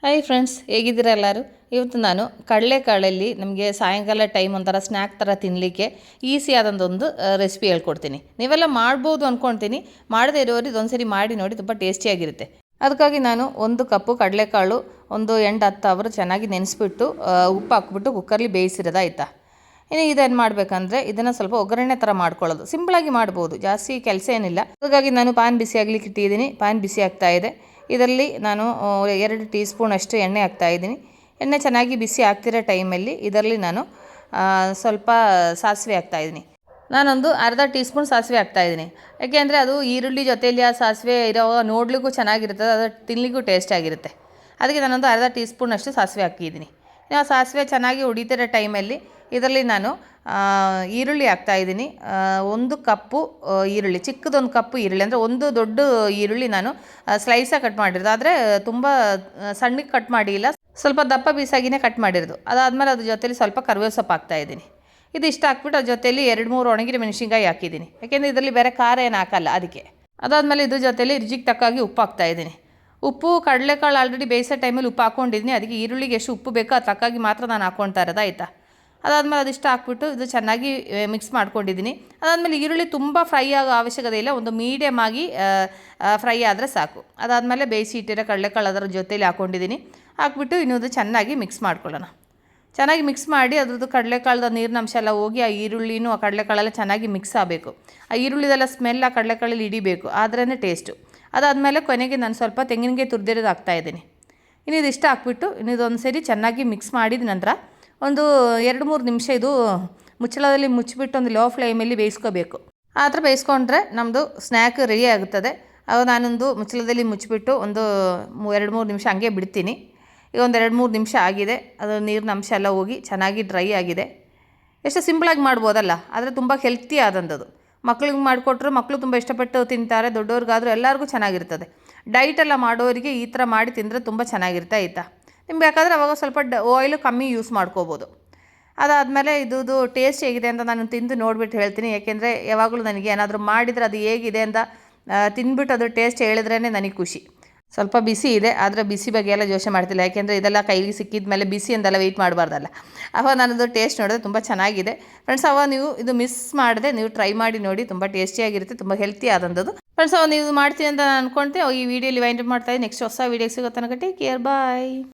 Hi friends, ಹೇಗಿದ್ದೀರಾ ಎಲ್ಲರೂ? ಇವತ್ತು ನಾನು ಕಡಲೆಕಾಳಲ್ಲಿ ನಮಗೆ ಸಾಯಂಕಾಲ ಟೈಮ್ ಒಂಥರ ಸ್ನ್ಯಾಕ್ ಥರ ತಿನ್ನಲಿಕ್ಕೆ ಈಸಿಯಾದಂಥೊಂದು ರೆಸಿಪಿ ಹೇಳ್ಕೊಡ್ತೀನಿ. ನೀವೆಲ್ಲ ಮಾಡ್ಬೋದು ಅಂದ್ಕೊಳ್ತೀನಿ. ಮಾಡದೇ ಇರೋರು ಇದೊಂದು ಸರಿ ಮಾಡಿ ನೋಡಿ, ತುಂಬ ಟೇಸ್ಟಿಯಾಗಿರುತ್ತೆ. ಅದಕ್ಕಾಗಿ ನಾನು 1 ಕಪ್ಪು ಕಡಲೆಕಾಳು ಒಂದು 8-10 ಅವರು ಚೆನ್ನಾಗಿ ನೆನೆಸ್ಬಿಟ್ಟು ಉಪ್ಪು ಹಾಕ್ಬಿಟ್ಟು ಕುಕ್ಕರ್ಲಿ ಬೇಯಿಸಿರೋದಾಯ್ತಾ. ಇನ್ನು ಇದೇನು ಮಾಡಬೇಕಂದ್ರೆ ಇದನ್ನು ಸ್ವಲ್ಪ ಒಗ್ಗರಣೆ ಥರ ಮಾಡ್ಕೊಳ್ಳೋದು. ಸಿಂಪಲಾಗಿ ಮಾಡ್ಬೋದು, ಜಾಸ್ತಿ ಕೆಲಸ ಏನಿಲ್ಲ. ಹಾಗಾಗಿ ನಾನು ಪಾನ್ ಬಿಸಿ ಆಗಲಿಕ್ಕೆ ಇಟ್ಟಿದ್ದೀನಿ. ಪಾನ್ ಬಿಸಿ ಆಗ್ತಾ ಇದೆ. ಇದರಲ್ಲಿ ನಾನು 2 ಟೀ ಸ್ಪೂನ್ ಅಷ್ಟು ಎಣ್ಣೆ ಹಾಕ್ತಾಯಿದ್ದೀನಿ. ಎಣ್ಣೆ ಚೆನ್ನಾಗಿ ಬಿಸಿ ಆಗ್ತಿರೋ ಟೈಮಲ್ಲಿ ಇದರಲ್ಲಿ ನಾನು ಸ್ವಲ್ಪ ಸಾಸಿವೆ ಹಾಕ್ತಾಯಿದ್ದೀನಿ. ನಾನೊಂದು ಅರ್ಧ ಟೀ ಸ್ಪೂನ್ ಸಾಸಿವೆ ಹಾಕ್ತಾಯಿದ್ದೀನಿ. ಯಾಕೆಂದರೆ ಅದು ಈರುಳ್ಳಿ ಜೊತೆಯಲ್ಲಿ ಆ ಸಾಸಿವೆ ಇರೋ ನೋಡಲಿಕ್ಕೂ ಚೆನ್ನಾಗಿರ್ತದೆ, ಅದು ತಿನ್ನಲಿಕ್ಕೂ ಟೇಸ್ಟ್ ಆಗಿರುತ್ತೆ. ಅದಕ್ಕೆ ನಾನೊಂದು ಅರ್ಧ ಟೀ ಸ್ಪೂನ್ ಅಷ್ಟು ಸಾಸಿವೆ ಹಾಕಿದ್ದೀನಿ. ಆ ಸಾಸಿವೆ ಚೆನ್ನಾಗಿ ಉಡಿತಿರೋ ಟೈಮಲ್ಲಿ ಇದರಲ್ಲಿ ನಾನು ಈರುಳ್ಳಿ ಹಾಕ್ತಾಯಿದ್ದೀನಿ. 1 ಕಪ್ಪು ಈರುಳ್ಳಿ, ಚಿಕ್ಕದೊಂದು ಕಪ್ಪು ಈರುಳ್ಳಿ, ಅಂದರೆ ಒಂದು ದೊಡ್ಡ ಈರುಳ್ಳಿ ನಾನು ಸ್ಲೈಸಾಗಿ ಕಟ್ ಮಾಡಿರೋದು. ಆದರೆ ತುಂಬ ಸಣ್ಣಗೆ ಕಟ್ ಮಾಡಿಲ್ಲ, ಸ್ವಲ್ಪ ದಪ್ಪ ಪೀಸಾಗಿಯೇ ಕಟ್ ಮಾಡಿರೋದು. ಅದಾದಮೇಲೆ ಅದ್ರ ಜೊತೆಲಿ ಸ್ವಲ್ಪ ಕರಿಬೇವು ಸೊಪ್ಪು ಹಾಕ್ತಾಯಿದ್ದೀನಿ. ಇದಿಷ್ಟು ಹಾಕ್ಬಿಟ್ಟು ಅದ್ರ ಜೊತೆಲಿ 2-3 ಒಣಗಿದ ಮೆಣಸಿನ್ಕಾಯಿ ಹಾಕಿದ್ದೀನಿ. ಯಾಕೆಂದರೆ ಇದರಲ್ಲಿ ಬೇರೆ ಖಾರ ಏನು ಹಾಕಲ್ಲ, ಅದಕ್ಕೆ. ಅದಾದಮೇಲೆ ಇದ್ರ ಜೊತೆಲಿ ರುಚಿಗೆ ತಕ್ಕಾಗಿ ಉಪ್ಪು ಹಾಕ್ತಾಯಿದ್ದೀನಿ. ಉಪ್ಪು ಕಡಲೆಕಾಳು ಆಲ್ರೆಡಿ ಬೇಯಿಸೋ ಟೈಮಲ್ಲಿ ಉಪ್ಪು ಹಾಕ್ಕೊಂಡಿದ್ದೀನಿ. ಅದಕ್ಕೆ ಈರುಳ್ಳಿಗೆ ಎಷ್ಟು ಉಪ್ಪು ಬೇಕೋ ಅದು ತಕ್ಕಾಗಿ ಮಾತ್ರ ನಾನು ಹಾಕ್ಕೊಳ್ತಾ ಇರೋದು, ಆಯಿತಾ. ಅದಾದಮೇಲೆ ಅದಿಷ್ಟು ಹಾಕ್ಬಿಟ್ಟು ಇದು ಚೆನ್ನಾಗಿ ಮಿಕ್ಸ್ ಮಾಡ್ಕೊಂಡಿದ್ದೀನಿ. ಅದಾದಮೇಲೆ ಈರುಳ್ಳಿ ತುಂಬ ಫ್ರೈ ಆಗೋ ಅವಶ್ಯಕತೆ ಇಲ್ಲ, ಒಂದು ಮೀಡಿಯಮ್ ಆಗಿ ಫ್ರೈ ಆದರೆ ಸಾಕು. ಅದಾದಮೇಲೆ ಬೇಯಿಸಿ ಇಟ್ಟಿರೋ ಕಡಲೆಕಾಳು ಅದರ ಜೊತೆಲಿ ಹಾಕ್ಕೊಂಡಿದ್ದೀನಿ. ಹಾಕ್ಬಿಟ್ಟು ಇನ್ನೊಂದು ಚೆನ್ನಾಗಿ ಮಿಕ್ಸ್ ಮಾಡ್ಕೊಳ್ಳೋಣ. ಚೆನ್ನಾಗಿ ಮಿಕ್ಸ್ ಮಾಡಿ ಅದ್ರದ್ದು ಕಡಲೆಕಾಳದ ನೀರಿನ ಅಂಶ ಎಲ್ಲ ಹೋಗಿ ಆ ಈರುಳ್ಳಿನೂ ಆ ಕಡಲೆಕಾಳೆಲ್ಲ ಚೆನ್ನಾಗಿ ಮಿಕ್ಸ್ ಆಗಬೇಕು. ಆ ಈರುಳ್ಳಿದೆಲ್ಲ ಸ್ಮೆಲ್ ಆ ಕಡಲೆಕಾಳಲ್ಲಿ ಹಿಡಿಬೇಕು, ಆದ್ರೇ ಟೇಸ್ಟು. ಅದಾದಮೇಲೆ ಕೊನೆಗೆ ನಾನು ಸ್ವಲ್ಪ ತೆಂಗಿನಕಾಯಿ ತುರಿದಿರೋದು ಹಾಕ್ತಾಯಿದ್ದೀನಿ. ಇನ್ನು ಇದಿಷ್ಟು ಹಾಕ್ಬಿಟ್ಟು ಇನ್ನಿದೊಂದು ಸರಿ ಚೆನ್ನಾಗಿ ಮಿಕ್ಸ್ ಮಾಡಿದ ನಂತರ ಒಂದು 2-3 ನಿಮಿಷ ಇದು ಮುಚ್ಚಳದಲ್ಲಿ ಮುಚ್ಚಿಬಿಟ್ಟು ಒಂದು ಲೋ ಫ್ಲೇಮಲ್ಲಿ ಬೇಯಿಸ್ಕೋಬೇಕು. ಆ ಥರ ಬೇಯಿಸ್ಕೊಂಡ್ರೆ ನಮ್ಮದು ಸ್ನ್ಯಾಕ್ ರೆಡಿ ಆಗುತ್ತದೆ. ಅದು ನಾನೊಂದು ಮುಚ್ಚಳದಲ್ಲಿ ಮುಚ್ಚಿಬಿಟ್ಟು ಒಂದು 2-3 ನಿಮಿಷ ಹಂಗೆ ಬಿಡ್ತೀನಿ. ಈಗ ಒಂದು 2-3 ನಿಮಿಷ ಆಗಿದೆ. ಅದು ನೀರಿನ ಅಂಶ ಎಲ್ಲ ಹೋಗಿ ಚೆನ್ನಾಗಿ ಡ್ರೈ ಆಗಿದೆ. ಎಷ್ಟು ಸಿಂಪಲಾಗಿ ಮಾಡ್ಬೋದಲ್ಲ, ಆದರೆ ತುಂಬ ಹೆಲ್ತಿ ಆದಂಥದ್ದು. ಮಕ್ಳಿಗೆ ಮಾಡಿಕೊಟ್ರು ಮಕ್ಕಳು ತುಂಬ ಇಷ್ಟಪಟ್ಟು ತಿಂತಾರೆ. ದೊಡ್ಡವ್ರಿಗಾದರೂ ಎಲ್ಲರಿಗೂ ಚೆನ್ನಾಗಿರ್ತದೆ. ಡೈಟೆಲ್ಲ ಮಾಡೋರಿಗೆ ಈ ಥರ ಮಾಡಿ ತಿಂದರೆ ತುಂಬ ಚೆನ್ನಾಗಿರುತ್ತೆ, ಆಯಿತಾ. ನಿಮ್ಗೆ ಬೇಕಾದರೆ ಅವಾಗ ಸ್ವಲ್ಪ ಆಯಿಲು ಕಮ್ಮಿ ಯೂಸ್ ಮಾಡ್ಕೋಬೋದು. ಅದಾದಮೇಲೆ ಇದು ಟೇಸ್ಟ್ ಹೇಗಿದೆ ಅಂತ ನಾನು ತಿಂದು ನೋಡಿಬಿಟ್ಟು ಹೇಳ್ತೀನಿ. ಯಾಕೆಂದರೆ ಯಾವಾಗಲೂ ನನಗೆ ಏನಾದರೂ ಮಾಡಿದರೆ ಅದು ಹೇಗಿದೆ ಅಂತ ತಿಂದ್ಬಿಟ್ಟು ಅದು ಟೇಸ್ಟ್ ಹೇಳಿದ್ರೇ ನನಗೆ ಖುಷಿ. ಸ್ವಲ್ಪ ಬಿಸಿ ಇದೆ, ಆದರೆ ಬಿಸಿ ಬಗ್ಗೆ ಎಲ್ಲ ಯೋಚನೆ ಮಾಡ್ತಿಲ್ಲ. ಯಾಕೆಂದರೆ ಇದೆಲ್ಲ ಕೈಗೆ ಸಿಕ್ಕಿದ ಮೇಲೆ ಬಿಸಿ ಅಂತೆಲ್ಲ ವೆಯ್ಟ್ ಮಾಡಬಾರ್ದಲ್ಲ. ಅವಾಗ ನಾನದು ಟೇಸ್ಟ್ ನೋಡಿದ್ರೆ ತುಂಬ ಚೆನ್ನಾಗಿದೆ ಫ್ರೆಂಡ್ಸ್. ಅವಾಗ ನೀವು ಇದು ಮಿಸ್ ಮಾಡದೆ ನೀವು ಟ್ರೈ ಮಾಡಿ ನೋಡಿ, ತುಂಬ ಟೇಸ್ಟಿಯಾಗಿರುತ್ತೆ, ತುಂಬ ಹೆಲ್ತಿ ಆದಂಥದ್ದು ಫ್ರೆಂಡ್ಸ್. ಅವಾಗ ನೀವು ಮಾಡ್ತೀನಿ ಅಂತ ನಾನು ಅಂದ್ಕೊಳ್ತೀನಿ. ಈ ವಿಡಿಯೋಲಿ ವೈಂಡ್ ಅಪ್ ಮಾಡ್ತಾಯಿದ್ದೀನಿ. ನೆಕ್ಸ್ಟ್ ಹೊಸ ವೀಡಿಯೋ ಸಿಗೋ ತನಕ ಟೇಕ್ ಕೇರ್, ಬಾಯ್.